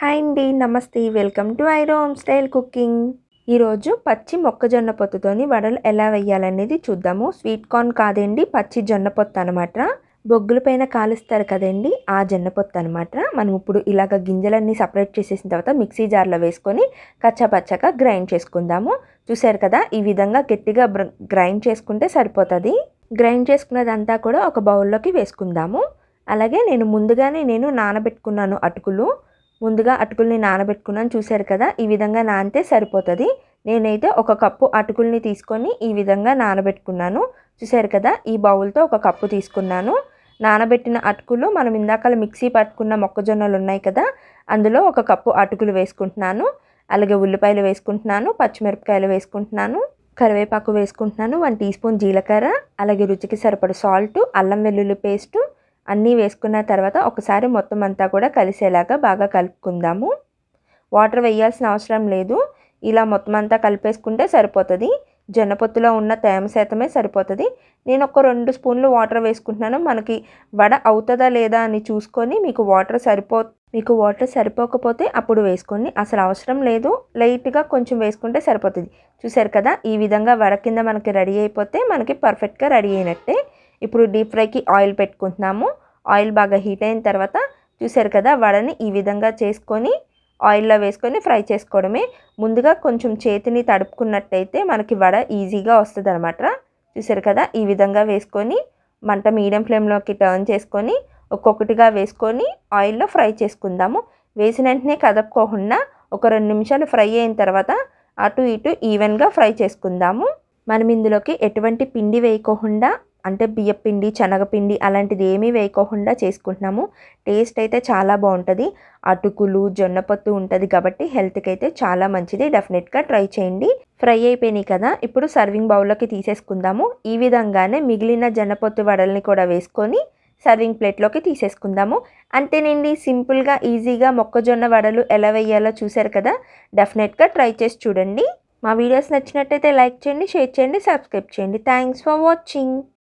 Hi అండి, నమస్తే. Welcome to ఐరో హోమ్ స్టైల్ కుకింగ్. ఈరోజు పచ్చి మొక్కజొన్న పొత్తుతోని వడలు ఎలా వేయాలనేది చూద్దాము. స్వీట్ కార్న్ కాదండి, పచ్చి జొన్న పొత్తు అనమాట. బొగ్గుల పైన కాలుస్తారు కదండి, ఆ జొన్న పొత్తు అనమాట. మనం ఇప్పుడు ఇలాగ గింజలన్నీ సపరేట్ చేసేసిన తర్వాత మిక్సీ జార్లో వేసుకొని కచ్చాపచ్చాగా గ్రైండ్ చేసుకుందాము. చూసారు కదా, ఈ విధంగా గట్టిగా గ్రైండ్ చేసుకుంటే సరిపోతుంది. గ్రైండ్ చేసుకున్నదంతా కూడా ఒక బౌల్లోకి వేసుకుందాము. అలాగే ముందుగానే నానబెట్టుకున్నాను అటుకులు. ముందుగా అటుకుల్ని నానబెట్టుకున్నాను. చూశారు కదా, ఈ విధంగా నానితే సరిపోతుంది. నేనైతే ఒక కప్పు అటుకుల్ని తీసుకొని ఈ విధంగా నానబెట్టుకున్నాను. చూశారు కదా, ఈ బౌల్తో ఒక కప్పు తీసుకున్నాను. నానబెట్టిన అటుకులు మనం ఇందాక మిక్సీ పట్టుకున్న మొక్కజొన్నలు ఉన్నాయి కదా, అందులో ఒక కప్పు అటుకులు వేసుకుంటున్నాను. అలాగే ఉల్లిపాయలు వేసుకుంటున్నాను, పచ్చిమిరపకాయలు వేసుకుంటున్నాను, కరివేపాకు వేసుకుంటున్నాను, 1 టీ స్పూన్ జీలకర్ర, అలాగే రుచికి సరిపడ సాల్ట్, అల్లం వెల్లుల్లి పేస్టు అన్నీ వేసుకున్న తర్వాత ఒకసారి మొత్తం అంతా కూడా కలిసేలాగా బాగా కలుపుకుందాము. వాటర్ వేయాల్సిన అవసరం లేదు, ఇలా మొత్తం అంతా కలిపేసుకుంటే సరిపోతుంది. జొన్నపొత్తులో ఉన్న తేమ శాతమే సరిపోతుంది. నేను ఒక 2 స్పూన్లు వాటర్ వేసుకుంటున్నాను. మనకి వడ అవుతుందా లేదా అని చూసుకొని మీకు వాటర్ సరిపోకపోతే అప్పుడు వేసుకోండి, అసలు అవసరం లేదు. లైట్గా కొంచెం వేసుకుంటే సరిపోతుంది. చూసారు కదా, ఈ విధంగా వడ కింద మనకి రెడీ అయిపోతే మనకి పర్ఫెక్ట్గా రెడీ అయినట్టే. ఇప్పుడు డీప్ ఫ్రైకి ఆయిల్ పెట్టుకుంటున్నాము. ఆయిల్ బాగా హీట్ అయిన తర్వాత చూసారు కదా, వడని ఈ విధంగా చేసుకొని ఆయిల్లో వేసుకొని ఫ్రై చేసుకోవడమే. ముందుగా కొంచెం చేతిని తడుపుకున్నట్టయితే మనకి వడ ఈజీగా వస్తుంది అనమాట. చూసారు కదా, ఈ విధంగా వేసుకొని మంట మీడియం ఫ్లేమ్లోకి టర్న్ చేసుకొని ఒక్కొక్కటిగా వేసుకొని ఆయిల్లో ఫ్రై చేసుకుందాము. వేసిన వెంటనే కదపకోకుండా ఒక 2 నిమిషాలు ఫ్రై అయిన తర్వాత అటు ఇటు ఈవెన్గా ఫ్రై చేసుకుందాము. మనం ఇందులోకి ఎటువంటి పిండి వేయకోకుండా, అంటే బియ్యపిండి, శనగపిండి అలాంటిది ఏమీ వేయకోకుండా చేసుకుంటున్నాము. టేస్ట్ అయితే చాలా బాగుంటుంది. అటుకులు, జొన్నపొత్తు ఉంటుంది కాబట్టి హెల్త్కి అయితే చాలా మంచిది. డెఫినెట్గా ట్రై చేయండి. ఫ్రై అయిపోయినాయి కదా, ఇప్పుడు సర్వింగ్ బౌల్లోకి తీసేసుకుందాము. ఈ విధంగానే మిగిలిన జొన్నపొత్తు వడల్ని కూడా వేసుకొని సర్వింగ్ ప్లేట్లోకి తీసేసుకుందాము. అంతేనండి, సింపుల్గా ఈజీగా మొక్కజొన్న వడలు ఎలా వేయాలో చూశారు కదా. డెఫినెట్గా ట్రై చేసి చూడండి. మా వీడియోస్ నచ్చినట్టయితే లైక్ చేయండి, షేర్ చేయండి, సబ్స్క్రైబ్ చేయండి. Thanks for watching.